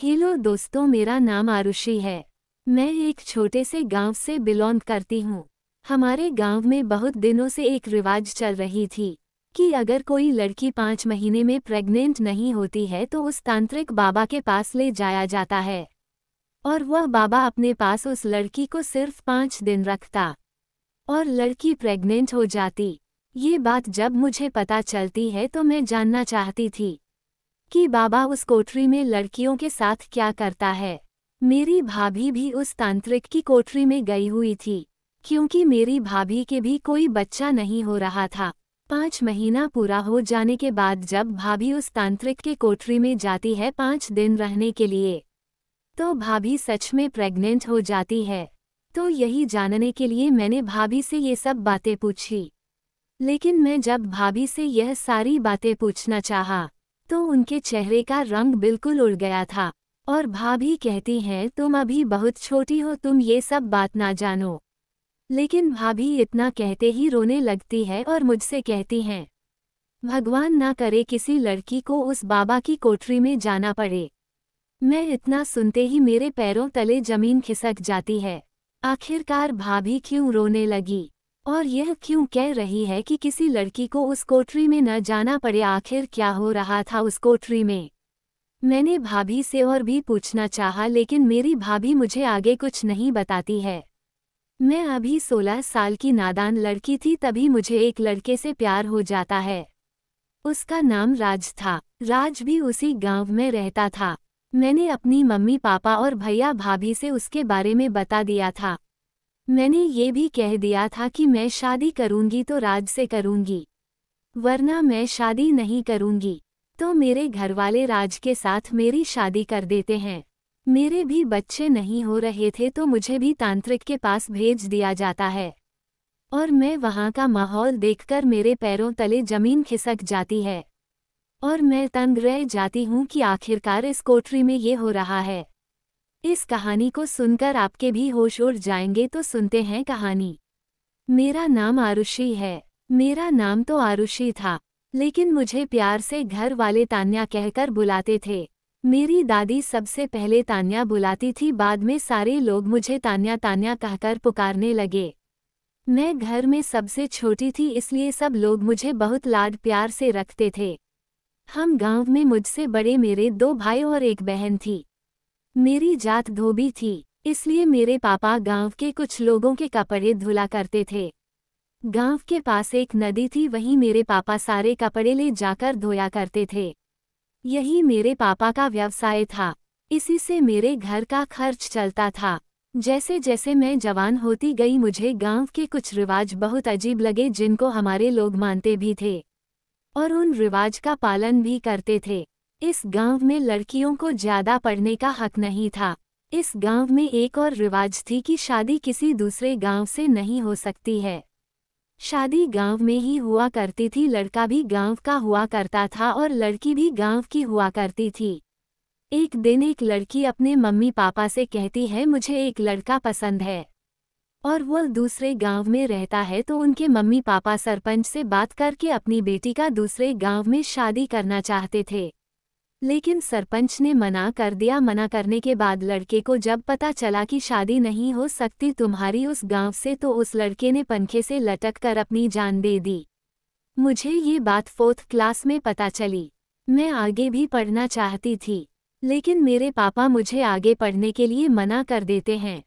Hello दोस्तों, मेरा नाम आरुषि है। मैं एक छोटे से गांव से बिलोंग करती हूँ। हमारे गांव में बहुत दिनों से एक रिवाज चल रही थी कि अगर कोई लड़की 5 महीने में प्रेग्नेंट नहीं होती है तो उस तांत्रिक बाबा के पास ले जाया जाता है और वह बाबा अपने पास उस लड़की को सिर्फ 5 दिन रखता और लड़की प्रेग्नेंट हो जाती। ये बात जब मुझे पता चलती है तो मैं जानना चाहती थी कि बाबा उस कोठरी में लड़कियों के साथ क्या करता है। मेरी भाभी भी उस तांत्रिक की कोठरी में गई हुई थी क्योंकि मेरी भाभी के भी कोई बच्चा नहीं हो रहा था। 5 महीना पूरा हो जाने के बाद जब भाभी उस तांत्रिक के कोठरी में जाती है 5 दिन रहने के लिए, तो भाभी सच में प्रेग्नेंट हो जाती है। तो यही जानने के लिए मैंने भाभी से ये सब बातें पूछी। लेकिन मैं जब भाभी से यह सारी बातें पूछना चाहा तो उनके चेहरे का रंग बिल्कुल उड़ गया था और भाभी कहती हैं, तुम अभी बहुत छोटी हो, तुम ये सब बात ना जानो। लेकिन भाभी इतना कहते ही रोने लगती है और मुझसे कहती हैं, भगवान ना करे किसी लड़की को उस बाबा की कोठरी में जाना पड़े। मैं इतना सुनते ही मेरे पैरों तले जमीन खिसक जाती है। आखिरकार भाभी क्यों रोने लगी और यह क्यों कह रही है कि किसी लड़की को उस कोठरी में न जाना पड़े? आखिर क्या हो रहा था उस कोठरी में? मैंने भाभी से और भी पूछना चाहा लेकिन मेरी भाभी मुझे आगे कुछ नहीं बताती है। मैं अभी 16 साल की नादान लड़की थी, तभी मुझे एक लड़के से प्यार हो जाता है। उसका नाम राज था। राज भी उसी गांव में रहता था। मैंने अपनी मम्मी पापा और भैया भाभी से उसके बारे में बता दिया था। मैंने ये भी कह दिया था कि मैं शादी करूंगी तो राज से करूंगी, वरना मैं शादी नहीं करूंगी। तो मेरे घरवाले राज के साथ मेरी शादी कर देते हैं। मेरे भी बच्चे नहीं हो रहे थे तो मुझे भी तांत्रिक के पास भेज दिया जाता है और मैं वहाँ का माहौल देखकर मेरे पैरों तले जमीन खिसक जाती है और मैं तंग रह जाती हूँ कि आखिरकार इस कोठरी में ये हो रहा है। इस कहानी को सुनकर आपके भी होश उड़ जाएंगे, तो सुनते हैं कहानी। मेरा नाम आरुषि है। मेरा नाम तो आरुषि था, लेकिन मुझे प्यार से घर वाले तान्या कहकर बुलाते थे। मेरी दादी सबसे पहले तान्या बुलाती थी, बाद में सारे लोग मुझे तान्या तान्या कहकर पुकारने लगे। मैं घर में सबसे छोटी थी, इसलिए सब लोग मुझे बहुत लाड प्यार से रखते थे। हम गांव में मुझसे बड़े मेरे 2 भाई और एक बहन थी। मेरी जात धोबी थी, इसलिए मेरे पापा गांव के कुछ लोगों के कपड़े धुला करते थे। गांव के पास एक नदी थी, वहीं मेरे पापा सारे कपड़े ले जाकर धोया करते थे। यही मेरे पापा का व्यवसाय था। इसी से मेरे घर का खर्च चलता था। जैसे जैसे मैं जवान होती गई मुझे गांव के कुछ रिवाज बहुत अजीब लगे, जिनको हमारे लोग मानते भी थे और उन रिवाज का पालन भी करते थे। इस गांव में लड़कियों को ज्यादा पढ़ने का हक नहीं था। इस गांव में एक और रिवाज थी कि शादी किसी दूसरे गांव से नहीं हो सकती है। शादी गांव में ही हुआ करती थी। लड़का भी गांव का हुआ करता था और लड़की भी गांव की हुआ करती थी। एक दिन एक लड़की अपने मम्मी पापा से कहती है, मुझे एक लड़का पसंद है और वह दूसरे गांव में रहता है। तो उनके मम्मी पापा सरपंच से बात करके अपनी बेटी का दूसरे गांव में शादी करना चाहते थे, लेकिन सरपंच ने मना कर दिया। मना करने के बाद लड़के को जब पता चला कि शादी नहीं हो सकती तुम्हारी उस गांव से, तो उस लड़के ने पंखे से लटक कर अपनी जान दे दी। मुझे ये बात 4th क्लास में पता चली। मैं आगे भी पढ़ना चाहती थी, लेकिन मेरे पापा मुझे आगे पढ़ने के लिए मना कर देते हैं।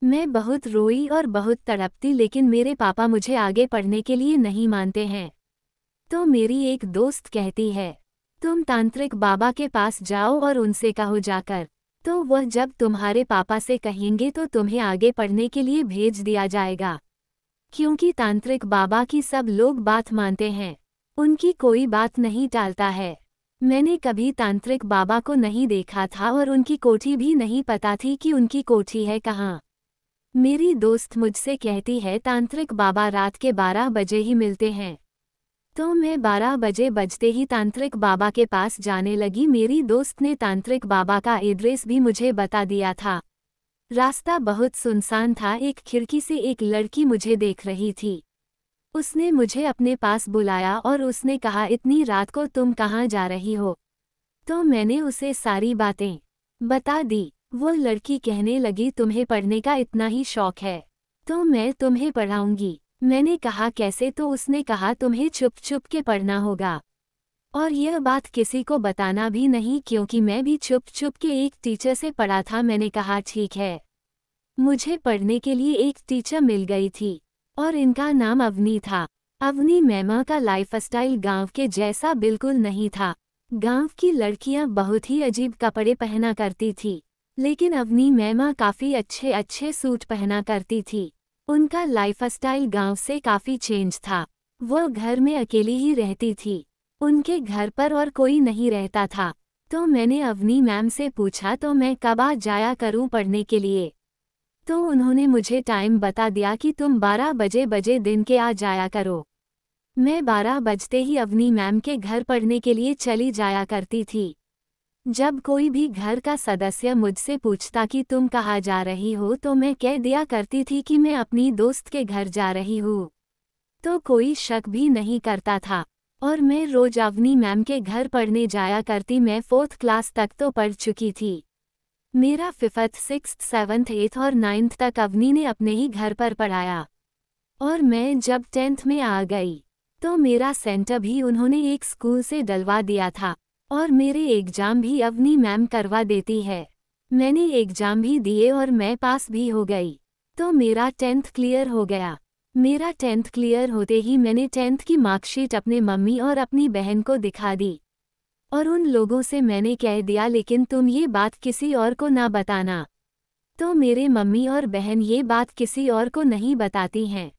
मैं बहुत रोई और बहुत तड़पती, लेकिन मेरे पापा मुझे आगे पढ़ने के लिए नहीं मानते हैं। तो मेरी एक दोस्त कहती है, तुम तांत्रिक बाबा के पास जाओ और उनसे कहो जाकर, तो वह जब तुम्हारे पापा से कहेंगे तो तुम्हें आगे पढ़ने के लिए भेज दिया जाएगा। क्योंकि तांत्रिक बाबा की सब लोग बात मानते हैं, उनकी कोई बात नहीं टालता है। मैंने कभी तांत्रिक बाबा को नहीं देखा था और उनकी कोठी भी नहीं पता थी कि उनकी कोठी है कहाँ। मेरी दोस्त मुझसे कहती है, तांत्रिक बाबा रात के 12 बजे ही मिलते हैं। तो मैं 12 बजे बजते ही तांत्रिक बाबा के पास जाने लगी। मेरी दोस्त ने तांत्रिक बाबा का एड्रेस भी मुझे बता दिया था। रास्ता बहुत सुनसान था। एक खिड़की से एक लड़की मुझे देख रही थी। उसने मुझे अपने पास बुलाया और उसने कहा, इतनी रात को तुम कहाँ जा रही हो? तो मैंने उसे सारी बातें बता दी। वो लड़की कहने लगी तुम्हें पढ़ने का इतना ही शौक है तो मैं तुम्हें पढ़ाऊंगी। मैंने कहा कैसे, तो उसने कहा तुम्हें चुप चुप के पढ़ना होगा और यह बात किसी को बताना भी नहीं, क्योंकि मैं भी चुप चुप के एक टीचर से पढ़ा था। मैंने कहा ठीक है। मुझे पढ़ने के लिए एक टीचर मिल गई थी और इनका नाम अवनी था। अवनी मैमा का लाइफस्टाइल गांव के जैसा बिल्कुल नहीं था। गांव की लड़कियां बहुत ही अजीब कपड़े पहना करती थी, लेकिन अवनी मैमा काफ़ी अच्छे अच्छे सूट पहना करती थी। उनका लाइफस्टाइल गांव से काफ़ी चेंज था। वो घर में अकेली ही रहती थी, उनके घर पर और कोई नहीं रहता था। तो मैंने अवनी मैम से पूछा तो मैं कब आ जाया करूं पढ़ने के लिए। तो उन्होंने मुझे टाइम बता दिया कि तुम 12 बजे दिन के आ जाया करो। मैं 12 बजते ही अवनी मैम के घर पढ़ने के लिए चली जाया करती थी। जब कोई भी घर का सदस्य मुझसे पूछता कि तुम कहाँ जा रही हो, तो मैं कह दिया करती थी कि मैं अपनी दोस्त के घर जा रही हूँ। तो कोई शक भी नहीं करता था और मैं रोज अवनी मैम के घर पढ़ने जाया करती। मैं 4th क्लास तक तो पढ़ चुकी थी। मेरा 5th 6th 7th 8th और 9th तक अवनी ने अपने ही घर पर पढ़ाया और मैं जब 10th में आ गई तो मेरा सेंटर भी उन्होंने एक स्कूल से डलवा दिया था और मेरे एग्जाम भी अवनी मैम करवा देती है। मैंने एग्जाम भी दिए और मैं पास भी हो गई, तो मेरा 10th क्लियर हो गया। मेरा 10th क्लियर होते ही मैंने 10th की मार्कशीट अपने मम्मी और अपनी बहन को दिखा दी और उन लोगों से मैंने कह दिया लेकिन तुम ये बात किसी और को ना बताना। तो मेरे मम्मी और बहन ये बात किसी और को नहीं बताती हैं।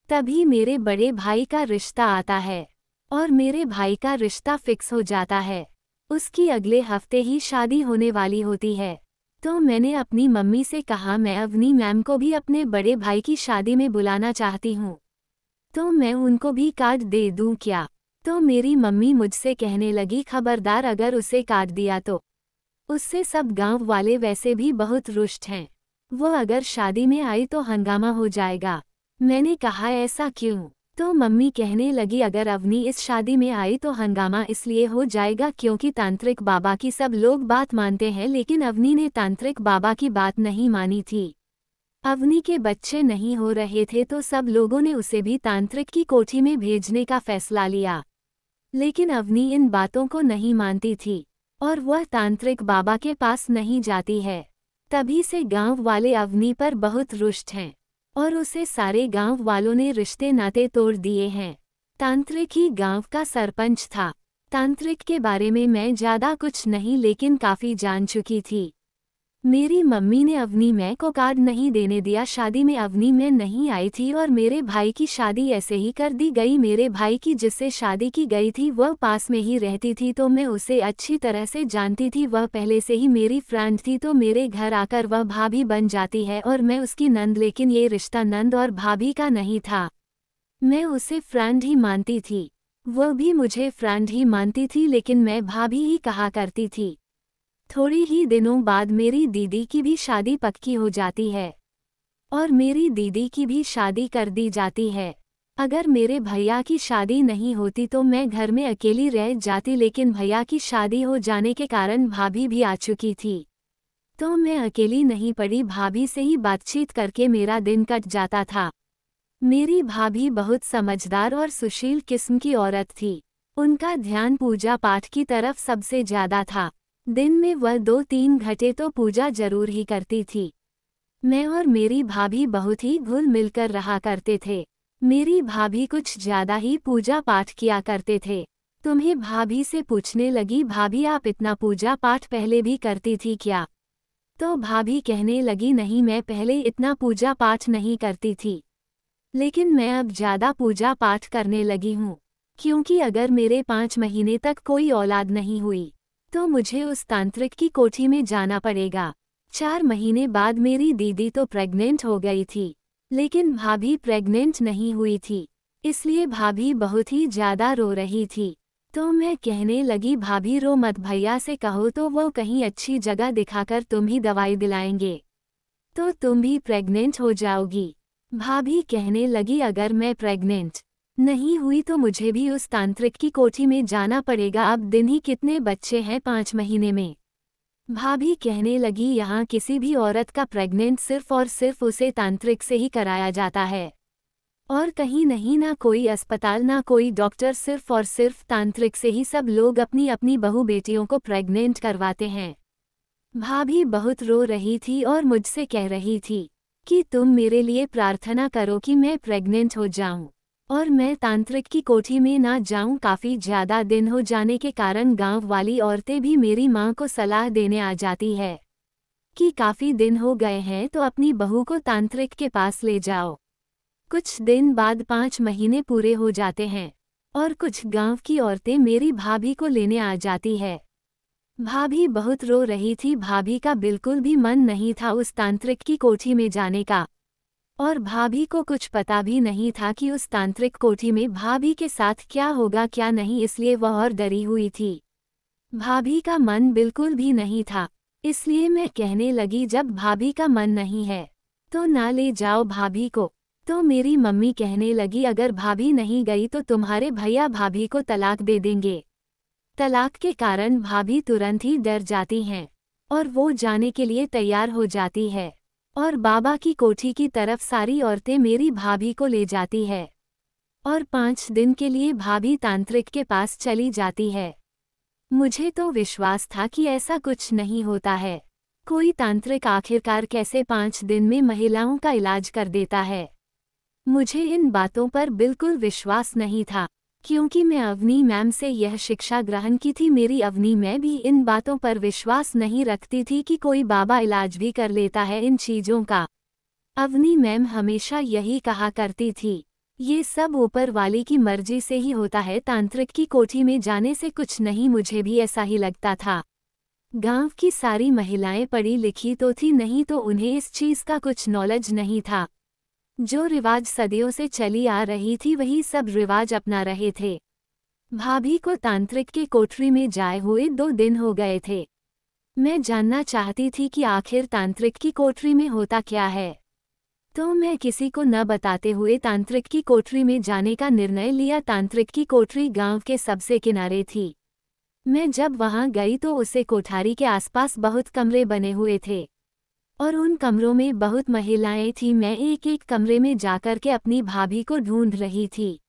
तभी मेरे बड़े भाई का रिश्ता आता है और मेरे भाई का रिश्ता फिक्स हो जाता है। उसकी अगले हफ्ते ही शादी होने वाली होती है। तो मैंने अपनी मम्मी से कहा मैं अवनी मैम को भी अपने बड़े भाई की शादी में बुलाना चाहती हूँ, तो मैं उनको भी कार्ड दे दूँ क्या। तो मेरी मम्मी मुझसे कहने लगी खबरदार अगर उसे कार्ड दिया तो उससे सब गांव वाले वैसे भी बहुत रुष्ट हैं, वो अगर शादी में आई तो हंगामा हो जाएगा। मैंने कहा ऐसा क्यों। तो मम्मी कहने लगी अगर अवनी इस शादी में आई तो हंगामा इसलिए हो जाएगा क्योंकि तांत्रिक बाबा की सब लोग बात मानते हैं, लेकिन अवनी ने तांत्रिक बाबा की बात नहीं मानी थी। अवनी के बच्चे नहीं हो रहे थे तो सब लोगों ने उसे भी तांत्रिक की कोठी में भेजने का फैसला लिया, लेकिन अवनी इन बातों को नहीं मानती थी और वह तांत्रिक बाबा के पास नहीं जाती है। तभी से गांव वाले अवनी पर बहुत रुष्ट हैं और उसे सारे गांव वालों ने रिश्ते नाते तोड़ दिए हैं। तांत्रिक ही गांव का सरपंच था। तांत्रिक के बारे में मैं ज़्यादा कुछ नहीं लेकिन काफ़ी जान चुकी थी। मेरी मम्मी ने अवनी मैं को कार्ड नहीं देने दिया। शादी में अवनी मैं नहीं आई थी और मेरे भाई की शादी ऐसे ही कर दी गई। मेरे भाई की जिससे शादी की गई थी वह पास में ही रहती थी, तो मैं उसे अच्छी तरह से जानती थी। वह पहले से ही मेरी फ्रेंड थी, तो मेरे घर आकर वह भाभी बन जाती है और मैं उसकी नंद, लेकिन ये रिश्ता नंद और भाभी का नहीं था। मैं उसे फ्रेंड ही मानती थी, वह भी मुझे फ्रेंड ही मानती थी, लेकिन मैं भाभी ही कहा करती थी। थोड़ी ही दिनों बाद मेरी दीदी की भी शादी पक्की हो जाती है और मेरी दीदी की भी शादी कर दी जाती है। अगर मेरे भैया की शादी नहीं होती तो मैं घर में अकेली रह जाती, लेकिन भैया की शादी हो जाने के कारण भाभी भी आ चुकी थी, तो मैं अकेली नहीं पड़ी। भाभी से ही बातचीत करके मेरा दिन कट जाता था। मेरी भाभी बहुत समझदार और सुशील किस्म की औरत थी। उनका ध्यान पूजा पाठ की तरफ सबसे ज़्यादा था। दिन में वह 2-3 घंटे तो पूजा जरूर ही करती थी। मैं और मेरी भाभी बहुत ही घुल मिलकर रहा करते थे। मेरी भाभी कुछ ज़्यादा ही पूजा पाठ किया करते थे। तुम्हें भाभी से पूछने लगी भाभी आप इतना पूजा पाठ पहले भी करती थी क्या? तो भाभी कहने लगी नहीं, मैं पहले इतना पूजा पाठ नहीं करती थी, लेकिन मैं अब ज़्यादा पूजा पाठ करने लगी हूँ, क्योंकि अगर मेरे 5 महीने तक कोई औलाद नहीं हुई तो मुझे उस तांत्रिक की कोठी में जाना पड़ेगा। 4 महीने बाद मेरी दीदी तो प्रेग्नेंट हो गई थी, लेकिन भाभी प्रेग्नेंट नहीं हुई थी, इसलिए भाभी बहुत ही ज़्यादा रो रही थी। तो मैं कहने लगी भाभी रो मत, भैया से कहो तो वो कहीं अच्छी जगह दिखाकर तुम ही दवाई दिलाएंगे, तो तुम भी प्रेग्नेंट हो जाओगी। भाभी कहने लगी अगर मैं प्रेग्नेंट नहीं हुई तो मुझे भी उस तांत्रिक की कोठी में जाना पड़ेगा। अब दिन ही कितने बच्चे हैं 5 महीने में। भाभी कहने लगी, यहाँ किसी भी औरत का प्रेग्नेंट सिर्फ और सिर्फ उसे तांत्रिक से ही कराया जाता है, और कहीं नहीं, ना कोई अस्पताल ना कोई डॉक्टर, सिर्फ और सिर्फ तांत्रिक से ही सब लोग अपनी अपनी बहू बेटियों को प्रेग्नेंट करवाते हैं। भाभी बहुत रो रही थी और मुझसे कह रही थी कि तुम मेरे लिए प्रार्थना करो कि मैं प्रेग्नेंट हो जाऊं और मैं तांत्रिक की कोठी में ना जाऊं। काफ़ी ज़्यादा दिन हो जाने के कारण गांव वाली औरतें भी मेरी मां को सलाह देने आ जाती है कि काफ़ी दिन हो गए हैं तो अपनी बहू को तांत्रिक के पास ले जाओ। कुछ दिन बाद 5 महीने पूरे हो जाते हैं और कुछ गांव की औरतें मेरी भाभी को लेने आ जाती है। भाभी बहुत रो रही थी, भाभी का बिल्कुल भी मन नहीं था उस तांत्रिक की कोठी में जाने का, और भाभी को कुछ पता भी नहीं था कि उस तांत्रिक कोठी में भाभी के साथ क्या होगा क्या नहीं, इसलिए वह और डरी हुई थी। भाभी का मन बिल्कुल भी नहीं था, इसलिए मैं कहने लगी जब भाभी का मन नहीं है तो ना ले जाओ भाभी को। तो मेरी मम्मी कहने लगी अगर भाभी नहीं गई तो तुम्हारे भैया भाभी को तलाक दे देंगे। तलाक के कारण भाभी तुरंत ही डर जाती हैं और वो जाने के लिए तैयार हो जाती है और बाबा की कोठी की तरफ सारी औरतें मेरी भाभी को ले जाती है और 5 दिन के लिए भाभी तांत्रिक के पास चली जाती है। मुझे तो विश्वास था कि ऐसा कुछ नहीं होता है, कोई तांत्रिक आखिरकार कैसे 5 दिन में महिलाओं का इलाज कर देता है। मुझे इन बातों पर बिल्कुल विश्वास नहीं था क्योंकि मैं अवनी मैम से यह शिक्षा ग्रहण की थी। मेरी अवनी मैम भी इन बातों पर विश्वास नहीं रखती थी कि कोई बाबा इलाज भी कर लेता है इन चीज़ों का। अवनी मैम हमेशा यही कहा करती थी, ये सब ऊपर वाले की मर्जी से ही होता है, तांत्रिक की कोठी में जाने से कुछ नहीं। मुझे भी ऐसा ही लगता था। गांव की सारी महिलाएं पढ़ी लिखी तो थी नहीं, तो उन्हें इस चीज़ का कुछ नॉलेज नहीं था। जो रिवाज सदियों से चली आ रही थी वही सब रिवाज अपना रहे थे। भाभी को तांत्रिक के कोठरी में जाए हुए 2 दिन हो गए थे। मैं जानना चाहती थी कि आखिर तांत्रिक की कोठरी में होता क्या है, तो मैं किसी को न बताते हुए तांत्रिक की कोठरी में जाने का निर्णय लिया। तांत्रिक की कोठरी गांव के सबसे किनारे थी। मैं जब वहां गई तो उसे कोठारी के आसपास बहुत कमरे बने हुए थे और उन कमरों में बहुत महिलाएं थीं। मैं एक एक कमरे में जाकर के अपनी भाभी को ढूंढ रही थी।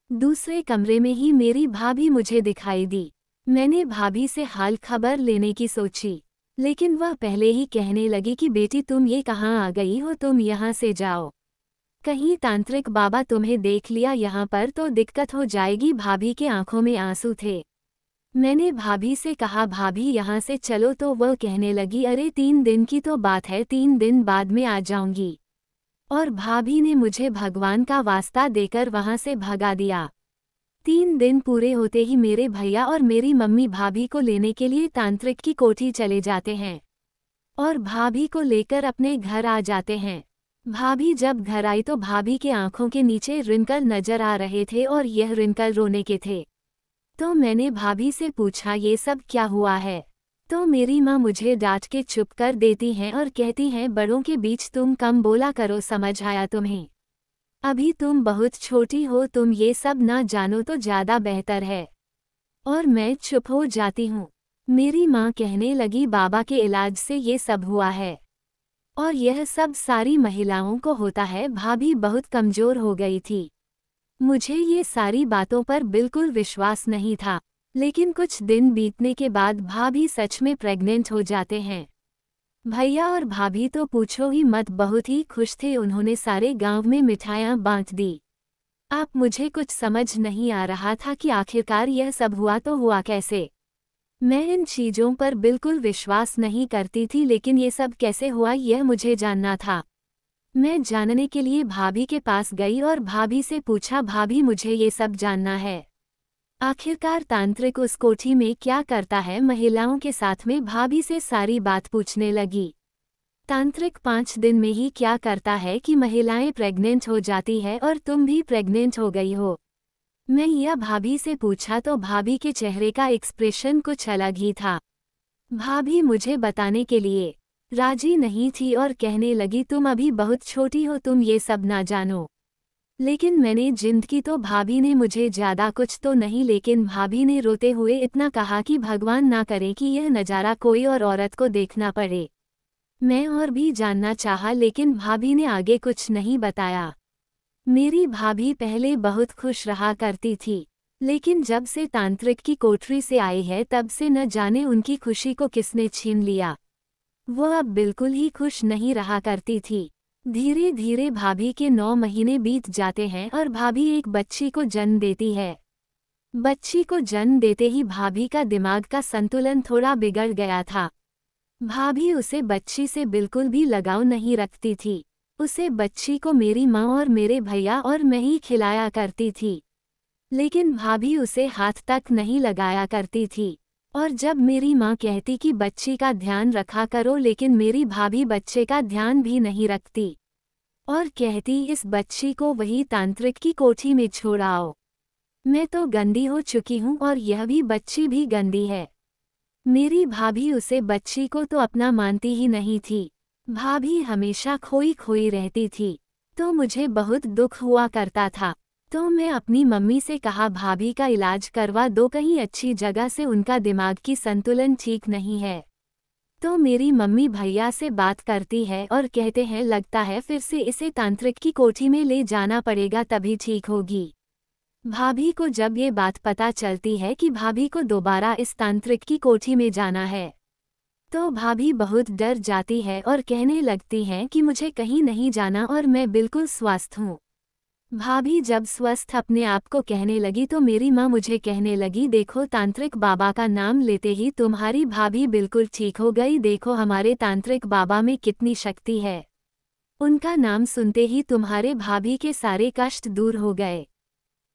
दूसरे कमरे में ही मेरी भाभी मुझे दिखाई दी। मैंने भाभी से हाल खबर लेने की सोची, लेकिन वह पहले ही कहने लगी कि बेटी तुम ये कहाँ आ गई हो, तुम यहाँ से जाओ, कहीं तांत्रिक बाबा तुम्हें देख लिया यहाँ पर तो दिक्कत हो जाएगी। भाभी के आंखों में आंसू थे। मैंने भाभी से कहा भाभी यहाँ से चलो, तो वह कहने लगी अरे 3 दिन की तो बात है, 3 दिन बाद में आ जाऊंगी। और भाभी ने मुझे भगवान का वास्ता देकर वहां से भगा दिया। 3 दिन पूरे होते ही मेरे भैया और मेरी मम्मी भाभी को लेने के लिए तांत्रिक की कोठी चले जाते हैं और भाभी को लेकर अपने घर आ जाते हैं। भाभी जब घर आई तो भाभी के आंखों के नीचे रिंकल नजर आ रहे थे और यह रिंकल रोने के थे। तो मैंने भाभी से पूछा ये सब क्या हुआ है, तो मेरी माँ मुझे डांट के चुप कर देती हैं और कहती हैं बड़ों के बीच तुम कम बोला करो, समझ आया तुम्हें, अभी तुम बहुत छोटी हो, तुम ये सब ना जानो तो ज़्यादा बेहतर है। और मैं चुप हो जाती हूँ। मेरी माँ कहने लगी बाबा के इलाज से ये सब हुआ है और यह सब सारी महिलाओं को होता है। भाभी बहुत कमज़ोर हो गई थी। मुझे ये सारी बातों पर बिल्कुल विश्वास नहीं था, लेकिन कुछ दिन बीतने के बाद भाभी सच में प्रेग्नेंट हो जाते हैं। भैया और भाभी तो पूछो ही मत, बहुत ही खुश थे। उन्होंने सारे गांव में मिठाइयाँ बांट दी। अब मुझे कुछ समझ नहीं आ रहा था कि आखिरकार यह सब हुआ तो हुआ कैसे। मैं इन चीज़ों पर बिल्कुल विश्वास नहीं करती थी, लेकिन ये सब कैसे हुआ यह मुझे जानना था। मैं जानने के लिए भाभी के पास गई और भाभी से पूछा भाभी मुझे ये सब जानना है, आखिरकार तांत्रिक उस कोठी में क्या करता है महिलाओं के साथ में। भाभी से सारी बात पूछने लगी। तांत्रिक 5 दिन में ही क्या करता है कि महिलाएं प्रेग्नेंट हो जाती है और तुम भी प्रेग्नेंट हो गई हो। मैं यह भाभी से पूछा तो भाभी के चेहरे का एक्सप्रेशन कुछ अलग ही था। भाभी मुझे बताने के लिए राजी नहीं थी और कहने लगी तुम अभी बहुत छोटी हो, तुम ये सब ना जानो। लेकिन मैंने जिद की तो भाभी ने मुझे ज़्यादा कुछ तो नहीं, लेकिन भाभी ने रोते हुए इतना कहा कि भगवान ना करे कि यह नज़ारा कोई और औरत को देखना पड़े। मैं और भी जानना चाहा, लेकिन भाभी ने आगे कुछ नहीं बताया। मेरी भाभी पहले बहुत खुश रहा करती थी, लेकिन जब से तांत्रिक की कोठरी से आई है तब से न जाने उनकी खुशी को किसने छीन लिया। वो अब बिल्कुल ही खुश नहीं रहा करती थी। धीरे धीरे भाभी के 9 महीने बीत जाते हैं और भाभी एक बच्ची को जन्म देती है। बच्ची को जन्म देते ही भाभी का दिमाग का संतुलन थोड़ा बिगड़ गया था। भाभी उसे बच्ची से बिल्कुल भी लगाव नहीं रखती थी। उसे बच्ची को मेरी माँ और मेरे भैया और मैं ही खिलाया करती थी, लेकिन भाभी उसे हाथ तक नहीं लगाया करती थी। और जब मेरी माँ कहती कि बच्ची का ध्यान रखा करो, लेकिन मेरी भाभी बच्चे का ध्यान भी नहीं रखती और कहती इस बच्ची को वही तांत्रिक की कोठी में छोड़ाओ। मैं तो गंदी हो चुकी हूँ और यह भी बच्ची भी गंदी है। मेरी भाभी उसे बच्ची को तो अपना मानती ही नहीं थी। भाभी हमेशा खोई खोई रहती थी, तो मुझे बहुत दुख हुआ करता था। तो मैं अपनी मम्मी से कहा भाभी का इलाज करवा दो कहीं अच्छी जगह से, उनका दिमाग की संतुलन ठीक नहीं है। तो मेरी मम्मी भैया से बात करती है और कहते हैं लगता है फिर से इसे तांत्रिक की कोठी में ले जाना पड़ेगा तभी ठीक होगी। भाभी को जब ये बात पता चलती है कि भाभी को दोबारा इस तांत्रिक की कोठी में जाना है, तो भाभी बहुत डर जाती है और कहने लगती हैं कि मुझे कहीं नहीं जाना और मैं बिल्कुल स्वस्थ हूँ। भाभी जब स्वस्थ अपने आप को कहने लगी तो मेरी माँ मुझे कहने लगी देखो तांत्रिक बाबा का नाम लेते ही तुम्हारी भाभी बिल्कुल ठीक हो गई, देखो हमारे तांत्रिक बाबा में कितनी शक्ति है। उनका नाम सुनते ही तुम्हारे भाभी के सारे कष्ट दूर हो गए।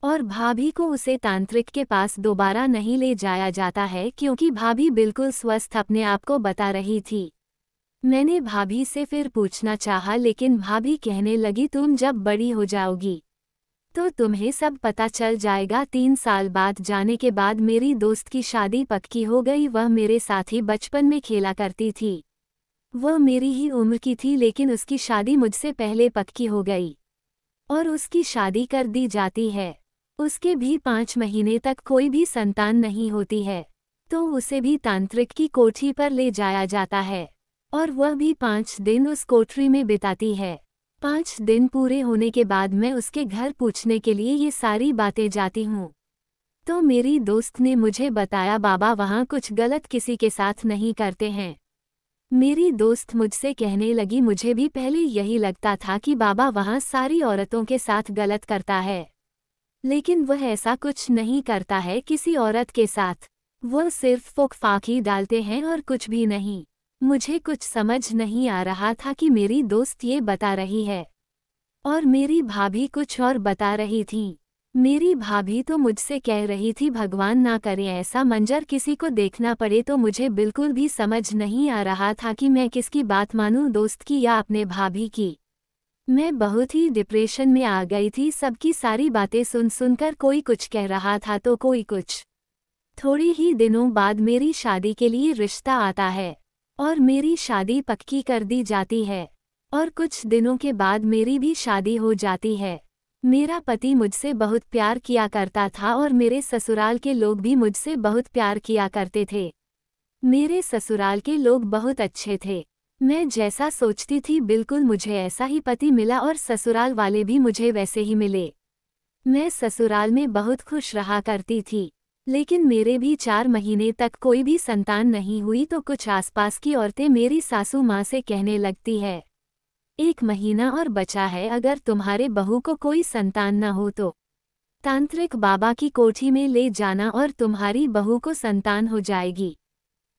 और भाभी को उसे तांत्रिक के पास दोबारा नहीं ले जाया जाता है क्योंकि भाभी बिल्कुल स्वस्थ अपने आप को बता रही थी। मैंने भाभी से फिर पूछना चाहा, लेकिन भाभी कहने लगी तुम जब बड़ी हो जाओगी तो तुम्हें सब पता चल जाएगा। 3 साल बाद जाने के बाद मेरी दोस्त की शादी पक्की हो गई। वह मेरे साथ ही बचपन में खेला करती थी। वह मेरी ही उम्र की थी, लेकिन उसकी शादी मुझसे पहले पक्की हो गई और उसकी शादी कर दी जाती है। उसके भी 5 महीने तक कोई भी संतान नहीं होती है, तो उसे भी तांत्रिक की कोठी पर ले जाया जाता है और वह भी 5 दिन उस कोठरी में बिताती है। 5 दिन पूरे होने के बाद मैं उसके घर पूछने के लिए ये सारी बातें जाती हूँ, तो मेरी दोस्त ने मुझे बताया बाबा वहाँ कुछ गलत किसी के साथ नहीं करते हैं। मेरी दोस्त मुझसे कहने लगी मुझे भी पहले यही लगता था कि बाबा वहाँ सारी औरतों के साथ गलत करता है, लेकिन वह ऐसा कुछ नहीं करता है किसी औरत के साथ। वह सिर्फ फूक फाकी डालते हैं और कुछ भी नहीं। मुझे कुछ समझ नहीं आ रहा था कि मेरी दोस्त ये बता रही है और मेरी भाभी कुछ और बता रही थी। मेरी भाभी तो मुझसे कह रही थी भगवान ना करे ऐसा मंजर किसी को देखना पड़े। तो मुझे बिल्कुल भी समझ नहीं आ रहा था कि मैं किसकी बात मानूं, दोस्त की या अपने भाभी की। मैं बहुत ही डिप्रेशन में आ गई थी। सबकी सारी बातें सुन सुनकर कोई कुछ कह रहा था तो कोई कुछ। थोड़ी ही दिनों बाद मेरी शादी के लिए रिश्ता आता है और मेरी शादी पक्की कर दी जाती है और कुछ दिनों के बाद मेरी भी शादी हो जाती है। मेरा पति मुझसे बहुत प्यार किया करता था और मेरे ससुराल के लोग भी मुझसे बहुत प्यार किया करते थे। मेरे ससुराल के लोग बहुत अच्छे थे। मैं जैसा सोचती थी बिल्कुल मुझे ऐसा ही पति मिला और ससुराल वाले भी मुझे वैसे ही मिले। मैं ससुराल में बहुत खुश रहा करती थी, लेकिन मेरे भी 4 महीने तक कोई भी संतान नहीं हुई तो कुछ आसपास की औरतें मेरी सासू माँ से कहने लगती है 1 महीना और बचा है, अगर तुम्हारे बहू को कोई संतान न हो तो तांत्रिक बाबा की कोठी में ले जाना और तुम्हारी बहू को संतान हो जाएगी।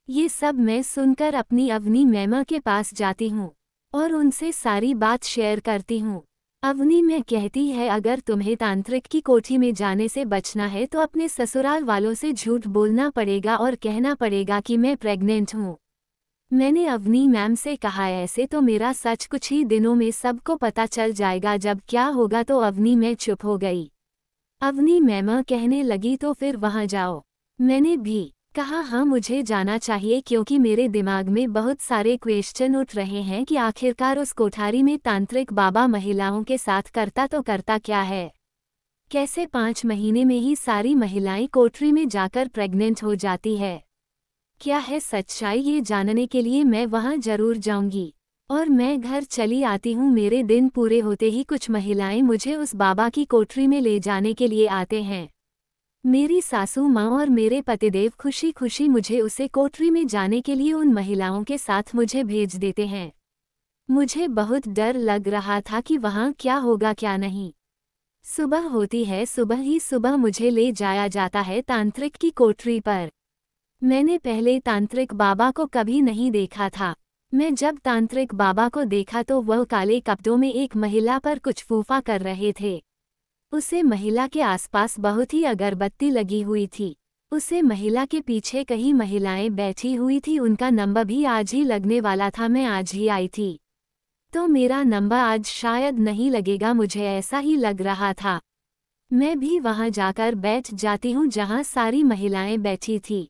ये सब मैं सुनकर अपनी अवनी मैमा के पास जाती हूँ और उनसे सारी बात शेयर करती हूँ। अवनी मैं कहती है अगर तुम्हें तांत्रिक की कोठी में जाने से बचना है तो अपने ससुराल वालों से झूठ बोलना पड़ेगा और कहना पड़ेगा कि मैं प्रेग्नेंट हूँ। मैंने अवनी मैम से कहा ऐसे तो मेरा सच कुछ ही दिनों में सबको पता चल जाएगा, जब क्या होगा। तो अवनी मैं चुप हो गई। अवनी मैमा कहने लगी तो फिर वहाँ जाओ। मैंने भी कहा हाँ मुझे जाना चाहिए क्योंकि मेरे दिमाग में बहुत सारे क्वेश्चन उठ रहे हैं कि आखिरकार उस कोठारी में तांत्रिक बाबा महिलाओं के साथ करता तो करता क्या है। कैसे 5 महीने में ही सारी महिलाएं कोठरी में जाकर प्रेग्नेंट हो जाती है। क्या है सच्चाई, ये जानने के लिए मैं वहां जरूर जाऊंगी। और मैं घर चली आती हूँ। मेरे दिन पूरे होते ही कुछ महिलाएं मुझे उस बाबा की कोठरी में ले जाने के लिए आते हैं। मेरी सासू माँ और मेरे पतिदेव खुशी खुशी मुझे उसे कोठरी में जाने के लिए उन महिलाओं के साथ मुझे भेज देते हैं। मुझे बहुत डर लग रहा था कि वहाँ क्या होगा क्या नहीं। सुबह होती है, सुबह ही सुबह मुझे ले जाया जाता है तांत्रिक की कोठरी पर। मैंने पहले तांत्रिक बाबा को कभी नहीं देखा था। मैं जब तांत्रिक बाबा को देखा तो वह काले कपड़ों में एक महिला पर कुछ फूफा कर रहे थे। उसे महिला के आसपास बहुत ही अगरबत्ती लगी हुई थी। उसे महिला के पीछे कई महिलाएं बैठी हुई थी। उनका नंबर भी आज ही लगने वाला था। मैं आज ही आई थी, तो मेरा नंबर आज शायद नहीं लगेगा, मुझे ऐसा ही लग रहा था। मैं भी वहां जाकर बैठ जाती हूँ जहां सारी महिलाएं बैठी थी।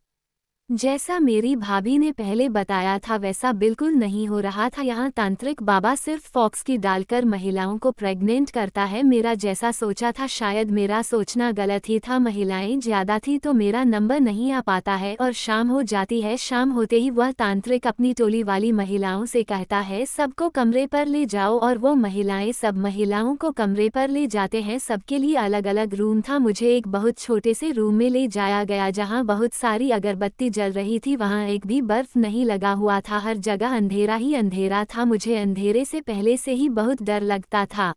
जैसा मेरी भाभी ने पहले बताया था वैसा बिल्कुल नहीं हो रहा था। यहाँ तांत्रिक बाबा सिर्फ फॉक्स की डालकर महिलाओं को प्रेग्नेंट करता है। मेरा जैसा सोचा था, शायद मेरा सोचना गलत ही था। महिलाएं ज्यादा थी तो मेरा नंबर नहीं आ पाता है और शाम हो जाती है। शाम होते ही वह तांत्रिक अपनी टोली वाली महिलाओं से कहता है सबको कमरे पर ले जाओ, और वो महिलाएं सब महिलाओं को कमरे पर ले जाते हैं। सबके लिए अलग अलग रूम था। मुझे एक बहुत छोटे से रूम में ले जाया गया जहाँ बहुत सारी अगरबत्ती जल रही थी। वहां एक भी बर्फ नहीं लगा हुआ था, हर जगह अंधेरा ही अंधेरा था। मुझे अंधेरे से पहले से ही बहुत डर लगता था,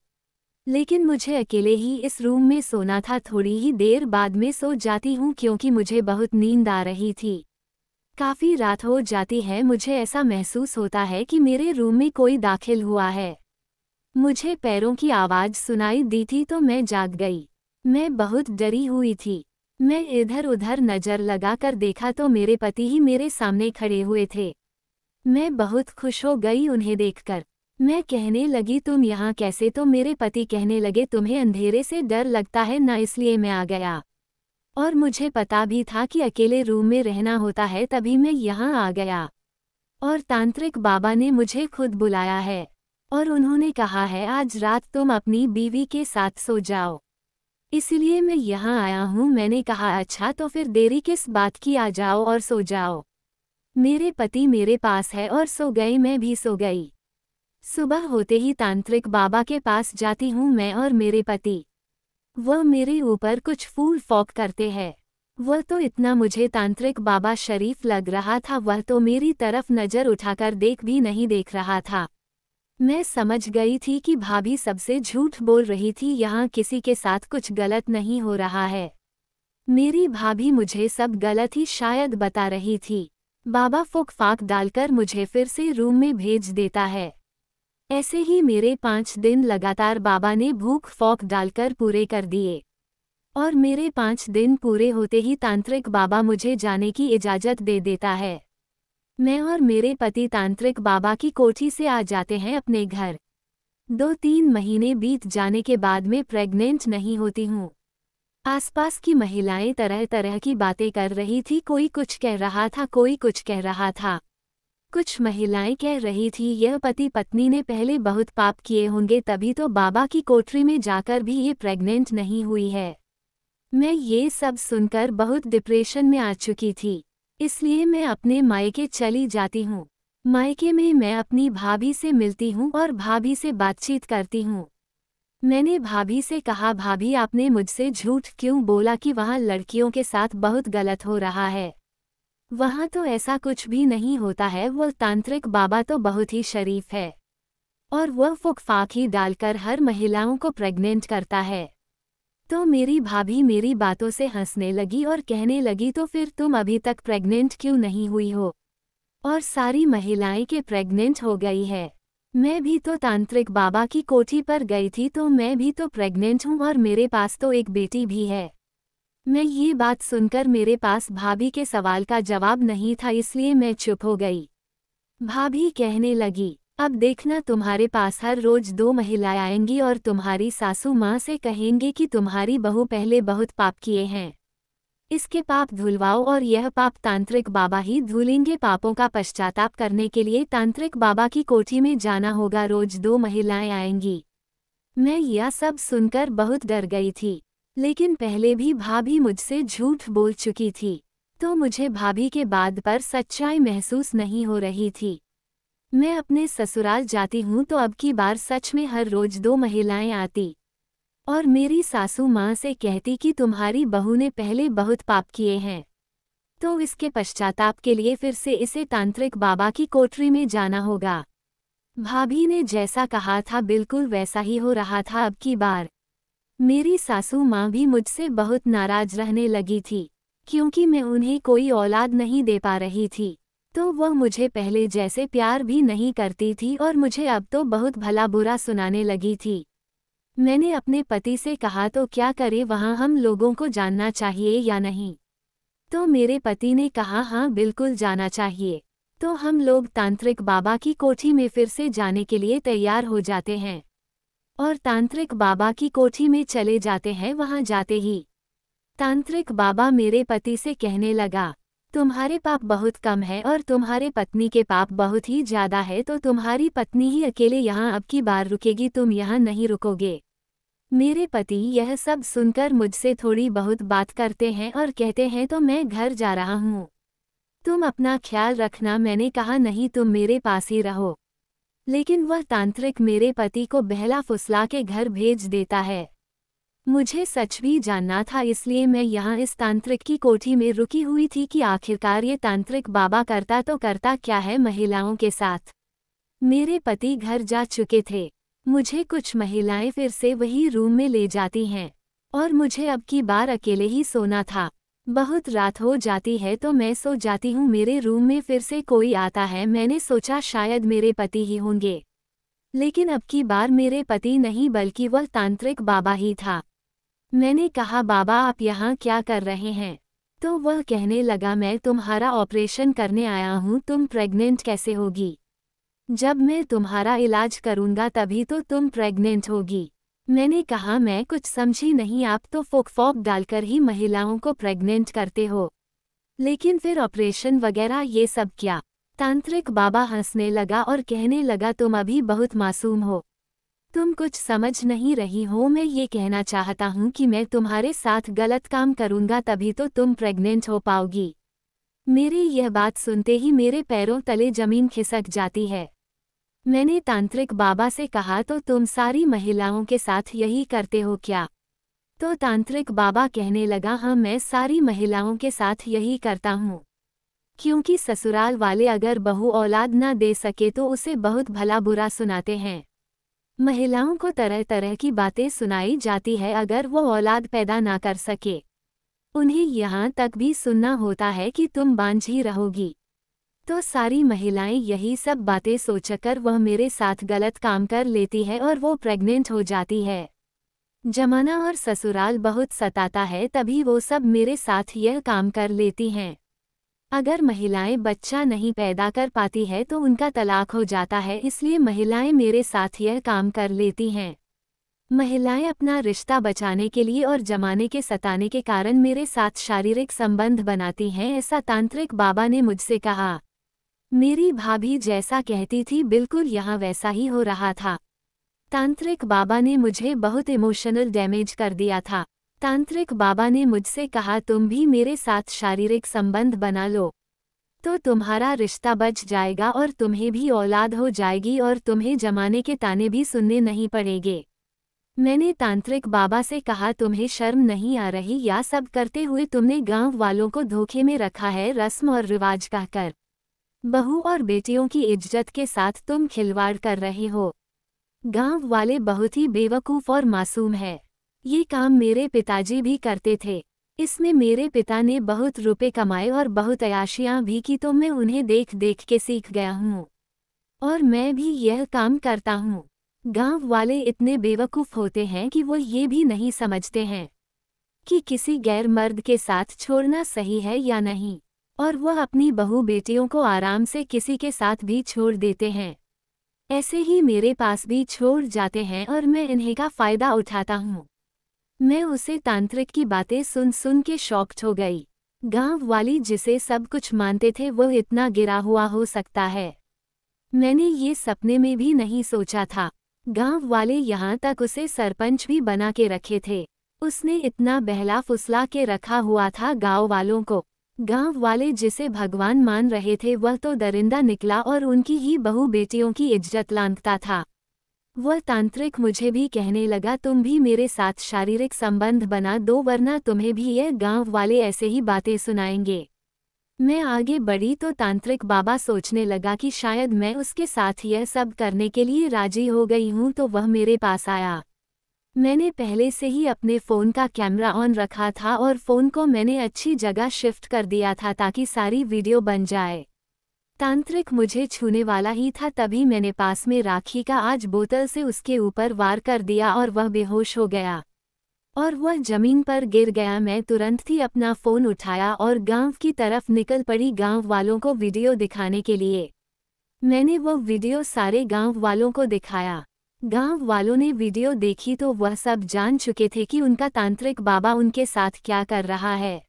लेकिन मुझे अकेले ही इस रूम में सोना था। थोड़ी ही देर बाद में सो जाती हूँ क्योंकि मुझे बहुत नींद आ रही थी। काफी रात हो जाती है। मुझे ऐसा महसूस होता है कि मेरे रूम में कोई दाखिल हुआ है। मुझे पैरों की आवाज सुनाई दी थी तो मैं जाग गई। मैं बहुत डरी हुई थी। मैं इधर उधर नजर लगाकर देखा तो मेरे पति ही मेरे सामने खड़े हुए थे। मैं बहुत खुश हो गई उन्हें देखकर। मैं कहने लगी तुम यहाँ कैसे, तो मेरे पति कहने लगे तुम्हें अंधेरे से डर लगता है ना, इसलिए मैं आ गया। और मुझे पता भी था कि अकेले रूम में रहना होता है, तभी मैं यहाँ आ गया। और तांत्रिक बाबा ने मुझे खुद बुलाया है और उन्होंने कहा है आज रात तुम अपनी बीवी के साथ सो जाओ, इसलिए मैं यहाँ आया हूँ। मैंने कहा अच्छा तो फिर देरी किस बात की, आ जाओ और सो जाओ। मेरे पति मेरे पास है और सो गए, मैं भी सो गई। सुबह होते ही तांत्रिक बाबा के पास जाती हूँ मैं और मेरे पति। वह मेरे ऊपर कुछ फूल फॉक करते हैं। वह तो इतना मुझे तांत्रिक बाबा शरीफ लग रहा था, वह तो मेरी तरफ नजर उठाकर देख भी नहीं देख रहा था। मैं समझ गई थी कि भाभी सबसे झूठ बोल रही थी, यहाँ किसी के साथ कुछ गलत नहीं हो रहा है। मेरी भाभी मुझे सब गलत ही शायद बता रही थी। बाबा फूक फाक डालकर मुझे फिर से रूम में भेज देता है। ऐसे ही मेरे 5 दिन लगातार बाबा ने भूख फौक डालकर पूरे कर दिए। और मेरे 5 दिन पूरे होते ही तांत्रिक बाबा मुझे जाने की इजाज़त दे देता है। मैं और मेरे पति तांत्रिक बाबा की कोठी से आ जाते हैं अपने घर। 2-3 महीने बीत जाने के बाद मैं प्रेग्नेंट नहीं होती हूँ। आसपास की महिलाएं तरह तरह की बातें कर रही थी, कोई कुछ कह रहा था, कोई कुछ कह रहा था। कुछ महिलाएं कह रही थी यह पति पत्नी ने पहले बहुत पाप किए होंगे, तभी तो बाबा की कोठरी में जाकर भी ये प्रेग्नेंट नहीं हुई है। मैं ये सब सुनकर बहुत डिप्रेशन में आ चुकी थी, इसलिए मैं अपने मायके चली जाती हूँ। मायके में मैं अपनी भाभी से मिलती हूँ और भाभी से बातचीत करती हूँ। मैंने भाभी से कहा भाभी आपने मुझसे झूठ क्यों बोला कि वहाँ लड़कियों के साथ बहुत गलत हो रहा है। वहाँ तो ऐसा कुछ भी नहीं होता है। वो तांत्रिक बाबा तो बहुत ही शरीफ है और वह फुकफाक ही डालकर हर महिलाओं को प्रेग्नेंट करता है। तो मेरी भाभी मेरी बातों से हंसने लगी और कहने लगी तो फिर तुम अभी तक प्रेग्नेंट क्यों नहीं हुई हो, और सारी महिलाएं के प्रेग्नेंट हो गई है। मैं भी तो तांत्रिक बाबा की कोठी पर गई थी, तो मैं भी तो प्रेग्नेंट हूँ और मेरे पास तो एक बेटी भी है। मैं ये बात सुनकर मेरे पास भाभी के सवाल का जवाब नहीं था, इसलिए मैं चुप हो गई। भाभी कहने लगी अब देखना तुम्हारे पास हर रोज 2 महिलाएं आएंगी और तुम्हारी सासू माँ से कहेंगे कि तुम्हारी बहू पहले बहुत पाप किए हैं, इसके पाप धुलवाओ और यह पाप तांत्रिक बाबा ही धुलेंगे। पापों का पश्चाताप करने के लिए तांत्रिक बाबा की कोठी में जाना होगा। रोज 2 महिलाएं आएंगी। मैं यह सब सुनकर बहुत डर गई थी, लेकिन पहले भी भाभी मुझसे झूठ बोल चुकी थी, तो मुझे भाभी के बाद पर सच्चाई महसूस नहीं हो रही थी। मैं अपने ससुराल जाती हूँ तो अब की बार सच में हर रोज 2 महिलाएं आती और मेरी सासू माँ से कहती कि तुम्हारी बहू ने पहले बहुत पाप किए हैं, तो इसके पश्चाताप के लिए फिर से इसे तांत्रिक बाबा की कोठरी में जाना होगा। भाभी ने जैसा कहा था बिल्कुल वैसा ही हो रहा था। अब की बार मेरी सासू माँ भी मुझसे बहुत नाराज रहने लगी थी, क्योंकि मैं उन्हें कोई औलाद नहीं दे पा रही थी, तो वह मुझे पहले जैसे प्यार भी नहीं करती थी और मुझे अब तो बहुत भला बुरा सुनाने लगी थी। मैंने अपने पति से कहा तो क्या करे, वहाँ हम लोगों को जानना चाहिए या नहीं? तो मेरे पति ने कहा हाँ बिल्कुल जाना चाहिए। तो हम लोग तांत्रिक बाबा की कोठी में फिर से जाने के लिए तैयार हो जाते हैं और तांत्रिक बाबा की कोठी में चले जाते हैं। वहाँ जाते ही तांत्रिक बाबा मेरे पति से कहने लगा, तुम्हारे पाप बहुत कम है और तुम्हारे पत्नी के पाप बहुत ही ज्यादा है, तो तुम्हारी पत्नी ही अकेले यहाँ अब की बार रुकेगी, तुम यहाँ नहीं रुकोगे। मेरे पति यह सब सुनकर मुझसे थोड़ी बहुत बात करते हैं और कहते हैं तो मैं घर जा रहा हूँ, तुम अपना ख्याल रखना। मैंने कहा नहीं, तुम मेरे पास ही रहो। लेकिन वह तांत्रिक मेरे पति को बहला फुसला के घर भेज देता है। मुझे सच भी जानना था, इसलिए मैं यहाँ इस तांत्रिक की कोठी में रुकी हुई थी कि आखिरकार ये तांत्रिक बाबा करता तो करता क्या है महिलाओं के साथ। मेरे पति घर जा चुके थे, मुझे कुछ महिलाएं फिर से वही रूम में ले जाती हैं और मुझे अब की बार अकेले ही सोना था। बहुत रात हो जाती है तो मैं सो जाती हूँ। मेरे रूम में फिर से कोई आता है, मैंने सोचा शायद मेरे पति ही होंगे, लेकिन अब की बार मेरे पति नहीं बल्कि वह तांत्रिक बाबा ही था। मैंने कहा बाबा आप यहाँ क्या कर रहे हैं? तो वह कहने लगा मैं तुम्हारा ऑपरेशन करने आया हूँ, तुम प्रेग्नेंट कैसे होगी? जब मैं तुम्हारा इलाज करूँगा तभी तो तुम प्रेग्नेंट होगी। मैंने कहा मैं कुछ समझी नहीं, आप तो फोक डालकर ही महिलाओं को प्रेग्नेंट करते हो, लेकिन फिर ऑपरेशन वगैरह ये सब क्या? तांत्रिक बाबा हंसने लगा और कहने लगा तुम अभी बहुत मासूम हो, तुम कुछ समझ नहीं रही हो। मैं ये कहना चाहता हूँ कि मैं तुम्हारे साथ गलत काम करूँगा तभी तो तुम प्रेग्नेंट हो पाओगी। मेरी यह बात सुनते ही मेरे पैरों तले जमीन खिसक जाती है। मैंने तांत्रिक बाबा से कहा तो तुम सारी महिलाओं के साथ यही करते हो क्या? तो तांत्रिक बाबा कहने लगा हाँ मैं सारी महिलाओं के साथ यही करता हूँ, क्योंकि ससुराल वाले अगर बहू औलाद न दे सके तो उसे बहुत भला बुरा सुनाते हैं। महिलाओं को तरह तरह की बातें सुनाई जाती है अगर वो औलाद पैदा ना कर सके। उन्हें यहाँ तक भी सुनना होता है कि तुम बांझ ही रहोगी। तो सारी महिलाएं यही सब बातें सोचकर वह मेरे साथ गलत काम कर लेती है और वो प्रेग्नेंट हो जाती है। जमाना और ससुराल बहुत सताता है, तभी वो सब मेरे साथ यह काम कर लेती हैं। अगर महिलाएं बच्चा नहीं पैदा कर पाती है तो उनका तलाक हो जाता है, इसलिए महिलाएं मेरे साथ यह काम कर लेती हैं। महिलाएं अपना रिश्ता बचाने के लिए और जमाने के सताने के कारण मेरे साथ शारीरिक संबंध बनाती हैं, ऐसा तांत्रिक बाबा ने मुझसे कहा। मेरी भाभी जैसा कहती थी बिल्कुल यहाँ वैसा ही हो रहा था। तांत्रिक बाबा ने मुझे बहुत इमोशनल डैमेज कर दिया था। तांत्रिक बाबा ने मुझसे कहा तुम भी मेरे साथ शारीरिक संबंध बना लो, तो तुम्हारा रिश्ता बच जाएगा और तुम्हें भी औलाद हो जाएगी और तुम्हें जमाने के ताने भी सुनने नहीं पड़ेंगे। मैंने तांत्रिक बाबा से कहा तुम्हें शर्म नहीं आ रही? या सब करते हुए तुमने गांव वालों को धोखे में रखा है, रस्म और रिवाज कहकर बहू और बेटियों की इज्जत के साथ तुम खिलवाड़ कर रहे हो। गांव वाले बहुत ही बेवकूफ़ और मासूम है। ये काम मेरे पिताजी भी करते थे, इसमें मेरे पिता ने बहुत रुपए कमाए और बहुत अयाशियां भी की, तो मैं उन्हें देख देख के सीख गया हूँ और मैं भी यह काम करता हूँ। गांव वाले इतने बेवकूफ़ होते हैं कि वो ये भी नहीं समझते हैं कि किसी गैर मर्द के साथ छोड़ना सही है या नहीं, और वह अपनी बहू बेटियों को आराम से किसी के साथ भी छोड़ देते हैं। ऐसे ही मेरे पास भी छोड़ जाते हैं और मैं इन्हें का फ़ायदा उठाता हूँ। मैं उसे तांत्रिक की बातें सुन सुन के शॉक्ड हो गई। गांव वाली जिसे सब कुछ मानते थे वो इतना गिरा हुआ हो सकता है। मैंने ये सपने में भी नहीं सोचा था। गांव वाले यहाँ तक उसे सरपंच भी बना के रखे थे। उसने इतना बहला फुसला के रखा हुआ था गांव वालों को। गांव वाले जिसे भगवान मान रहे थे वह तो दरिंदा निकला और उनकी ही बहू बेटियों की इज्जत लांघता था। वह तांत्रिक मुझे भी कहने लगा तुम भी मेरे साथ शारीरिक संबंध बना दो वरना तुम्हें भी ये गांव वाले ऐसे ही बातें सुनाएंगे। मैं आगे बढ़ी तो तांत्रिक बाबा सोचने लगा कि शायद मैं उसके साथ यह सब करने के लिए राजी हो गई हूं तो वह मेरे पास आया। मैंने पहले से ही अपने फ़ोन का कैमरा ऑन रखा था और फ़ोन को मैंने अच्छी जगह शिफ्ट कर दिया था ताकि सारी वीडियो बन जाए। तांत्रिक मुझे छूने वाला ही था तभी मैंने पास में राखी का आज बोतल से उसके ऊपर वार कर दिया और वह बेहोश हो गया और वह जमीन पर गिर गया। मैं तुरंत ही अपना फ़ोन उठाया और गांव की तरफ निकल पड़ी गांव वालों को वीडियो दिखाने के लिए। मैंने वह वीडियो सारे गांव वालों को दिखाया। गांव वालों ने वीडियो देखी तो वह सब जान चुके थे कि उनका तांत्रिक बाबा उनके साथ क्या कर रहा है।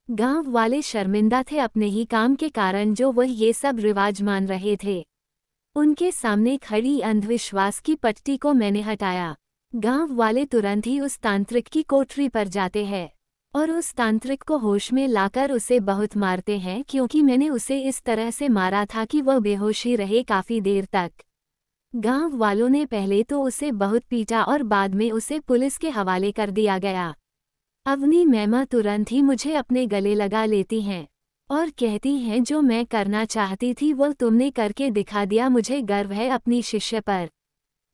गांव वाले शर्मिंदा थे अपने ही काम के कारण जो वह ये सब रिवाज मान रहे थे। उनके सामने खड़ी अंधविश्वास की पट्टी को मैंने हटाया। गांव वाले तुरंत ही उस तांत्रिक की कोठरी पर जाते हैं और उस तांत्रिक को होश में लाकर उसे बहुत मारते हैं क्योंकि मैंने उसे इस तरह से मारा था कि वह बेहोश ही रहे काफ़ी देर तक। गांव वालों ने पहले तो उसे बहुत पीटा और बाद में उसे पुलिस के हवाले कर दिया गया। अवनी मैमा तुरंत ही मुझे अपने गले लगा लेती हैं और कहती हैं जो मैं करना चाहती थी वो तुमने करके दिखा दिया। मुझे गर्व है अपनी शिष्य पर।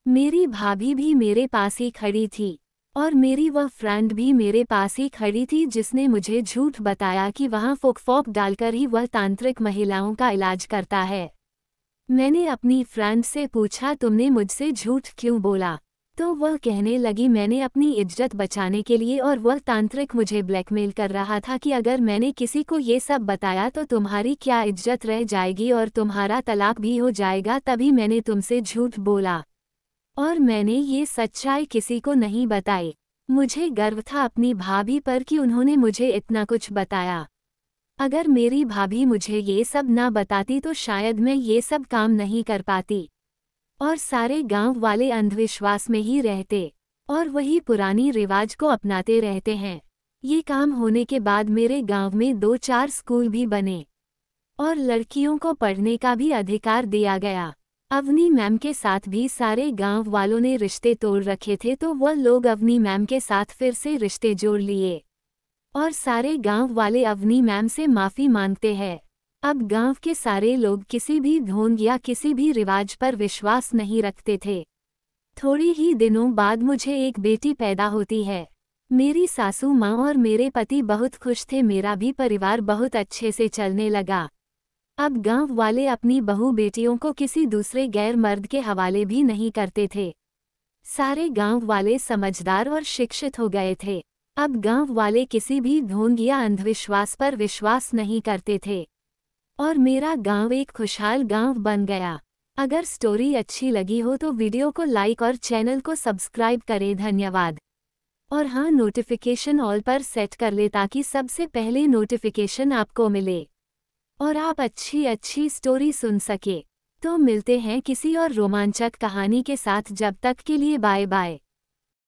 मेरी भाभी भी मेरे पास ही खड़ी थी और मेरी वह फ्रेंड भी मेरे पास ही खड़ी थी जिसने मुझे झूठ बताया कि वहाँ फुक डालकर ही वह तांत्रिक महिलाओं का इलाज करता है। मैंने अपनी फ्रेंड से पूछा तुमने मुझसे झूठ क्यों बोला, तो वह कहने लगी मैंने अपनी इज्जत बचाने के लिए और वह तांत्रिक मुझे ब्लैकमेल कर रहा था कि अगर मैंने किसी को ये सब बताया तो तुम्हारी क्या इज्जत रह जाएगी और तुम्हारा तलाक भी हो जाएगा, तभी मैंने तुमसे झूठ बोला और मैंने ये सच्चाई किसी को नहीं बताई। मुझे गर्व था अपनी भाभी पर कि उन्होंने मुझे इतना कुछ बताया। अगर मेरी भाभी मुझे ये सब ना बताती तो शायद मैं ये सब काम नहीं कर पाती और सारे गांव वाले अंधविश्वास में ही रहते और वही पुरानी रिवाज को अपनाते रहते हैं। ये काम होने के बाद मेरे गांव में 2-4 स्कूल भी बने और लड़कियों को पढ़ने का भी अधिकार दिया गया। अवनी मैम के साथ भी सारे गांव वालों ने रिश्ते तोड़ रखे थे तो वह लोग अवनी मैम के साथ फिर से रिश्ते जोड़ लिए और सारे गांव वाले अवनी मैम से माफ़ी मांगते हैं। अब गांव के सारे लोग किसी भी ढोंग या किसी भी रिवाज पर विश्वास नहीं रखते थे। थोड़ी ही दिनों बाद मुझे एक बेटी पैदा होती है। मेरी सासू माँ और मेरे पति बहुत खुश थे। मेरा भी परिवार बहुत अच्छे से चलने लगा। अब गांव वाले अपनी बहू बेटियों को किसी दूसरे गैर मर्द के हवाले भी नहीं करते थे। सारे गांव वाले समझदार और शिक्षित हो गए थे। अब गांव वाले किसी भी ढोंग या अंधविश्वास पर विश्वास नहीं करते थे और मेरा गांव एक खुशहाल गांव बन गया। अगर स्टोरी अच्छी लगी हो तो वीडियो को लाइक और चैनल को सब्सक्राइब करें। धन्यवाद। और हाँ, नोटिफिकेशन ऑल पर सेट कर ले ताकि सबसे पहले नोटिफिकेशन आपको मिले और आप अच्छी स्टोरी सुन सके। तो मिलते हैं किसी और रोमांचक कहानी के साथ। जब तक के लिए बाय बाय।